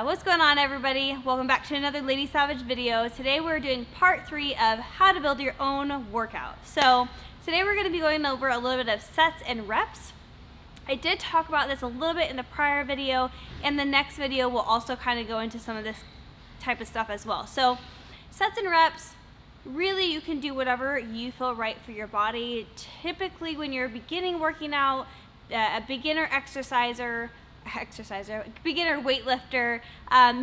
What's going on, everybody? Welcome back to another Lady Savage video. Today we're doing part 3 of how to build your own workout. So today we're going to be going over a little bit of sets and reps. I did talk about this a little bit in the prior video, and the next video will also kind of go into some of this type of stuff as well. So sets and reps, really you can do whatever you feel right for your body. Typically when you're beginning working out, a beginner beginner weightlifter,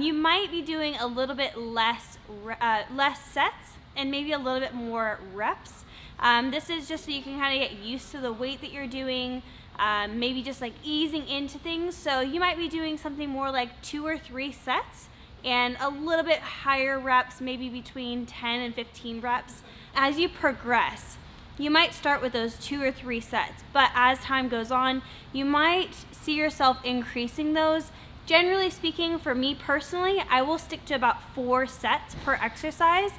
you might be doing a little bit less sets and maybe a little bit more reps. This is just so you can kind of get used to the weight that you're doing, maybe just like easing into things. So you might be doing something more like 2 or 3 sets and a little bit higher reps, maybe between 10 and 15 reps. As you progress, you might start with those 2 or 3 sets, but as time goes on, you might see yourself increasing those. Generally speaking, for me personally, I will stick to about 4 sets per exercise,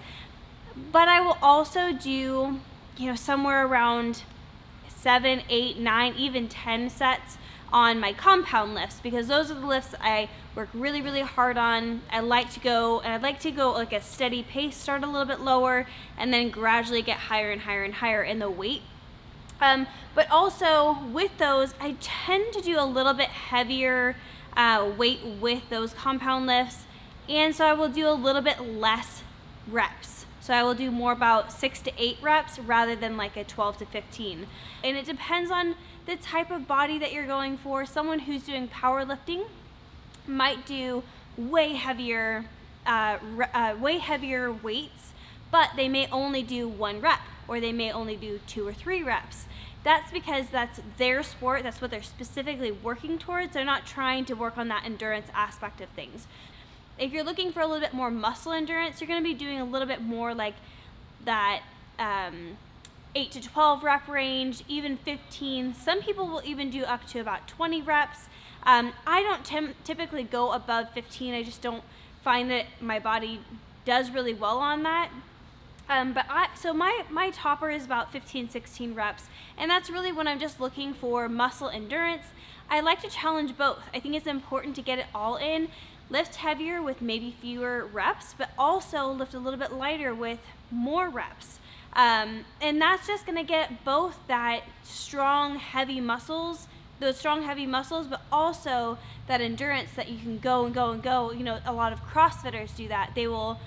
but I will also do, somewhere around 7, 8, 9, even 10 sets on my compound lifts, because those are the lifts I work really, really hard on. I'd like to go like a steady pace, start a little bit lower, and then gradually get higher and higher and higher in the weight. But also with those, I tend to do a little bit heavier weight with those compound lifts, and so I will do a little bit less reps. So I will do more about 6 to 8 reps rather than like a 12 to 15. And it depends on the type of body that you're going for. Someone who's doing powerlifting might do way heavier weights, but they may only do 1 rep, or they may only do 2 or 3 reps. That's because that's their sport. That's what they're specifically working towards. They're not trying to work on that endurance aspect of things. If you're looking for a little bit more muscle endurance, you're going to be doing a little bit more like that 8 to 12 rep range, even 15. Some people will even do up to about 20 reps. I don't typically go above 15. I just don't find that my body does really well on that. So my topper is about 15, 16 reps, and that's really when I'm just looking for muscle endurance. I like to challenge both. I think it's important to get it all in. Lift heavier with maybe fewer reps, but also lift a little bit lighter with more reps. And that's just gonna get both that strong, heavy muscles, but also that endurance that you can go and go and go. A lot of CrossFitters do that. They will,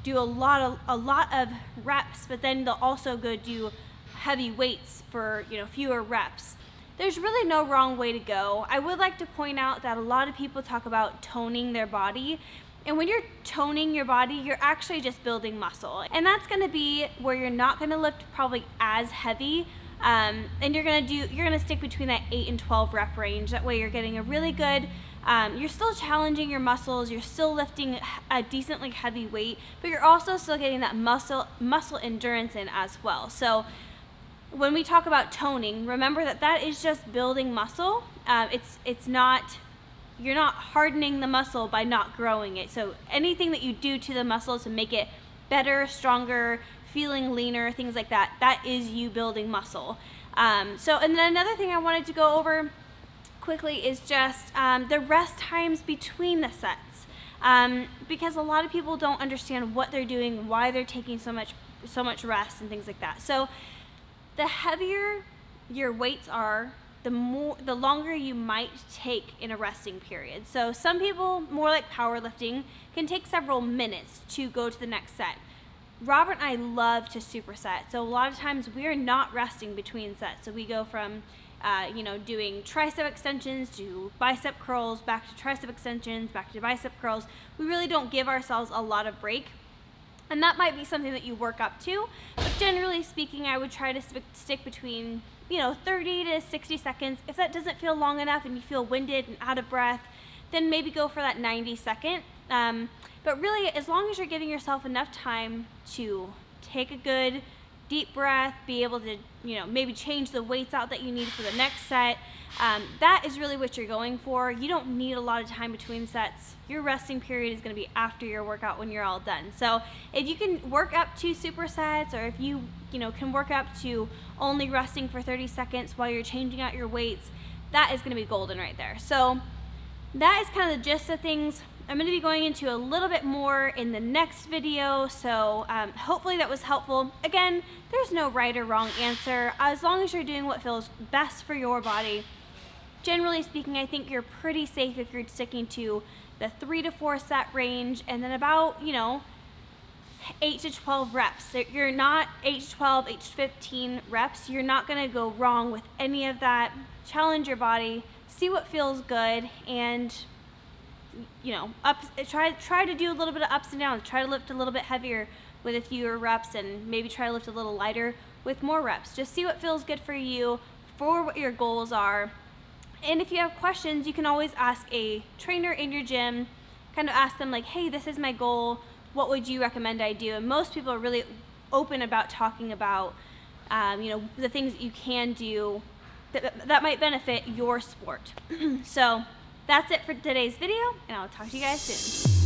do a lot of reps, but then they'll also go do heavy weights for, fewer reps. There's really no wrong way to go. I would like to point out that a lot of people talk about toning their body. And when you're toning your body, you're actually just building muscle. And that's gonna be where you're not gonna lift probably as heavy. And you're gonna stick between that 8 and 12 rep range. That way you're getting a really good, you're still challenging your muscles, you're still lifting a decently heavy weight, but you're also still getting that muscle endurance in as well. So when we talk about toning, remember that is just building muscle. You're not hardening the muscle by not growing it. So anything that you do to the muscle to make it better, stronger, feeling leaner, things like that, that is you building muscle. And then another thing I wanted to go over quickly is just the rest times between the sets. Because a lot of people don't understand what they're doing, why they're taking so much rest and things like that. So the heavier your weights are, the longer you might take in a resting period. So some people, more like powerlifting, can take several minutes to go to the next set. Robert and I love to superset. So a lot of times we're not resting between sets. So we go from doing tricep extensions to bicep curls, back to tricep extensions, back to bicep curls. We really don't give ourselves a lot of break. And that might be something that you work up to, but generally speaking, I would try to stick between 30 to 60 seconds. If that doesn't feel long enough and you feel winded and out of breath, then maybe go for that 90 second. But really, as long as you're giving yourself enough time to take a good deep breath, be able to maybe change the weights out that you need for the next set, that is really what you're going for. You don't need a lot of time between sets. Your resting period is going to be after your workout when you're all done. So if you can work up to supersets, or if you can work up to only resting for 30 seconds while you're changing out your weights, that is going to be golden right there. So that is kind of the gist of things. I'm going to be going into a little bit more in the next video, so hopefully that was helpful. Again, there's no right or wrong answer. As long as you're doing what feels best for your body, generally speaking, I think you're pretty safe if you're sticking to the 3 to 4 set range, and then about, 8 to 12 reps. So you're not 8 to 12, 8 to 15 reps. You're not going to go wrong with any of that. Challenge your body, see what feels good, and try to do a little bit of ups and downs. Try to lift a little bit heavier with a fewer reps, and maybe try to lift a little lighter with more reps. Just see what feels good for you, for what your goals are. And if you have questions, you can always ask a trainer in your gym, kind of ask them like, hey, this is my goal, what would you recommend I do? And most people are really open about talking about the things that you can do that might benefit your sport. So that's it for today's video, and I'll talk to you guys soon.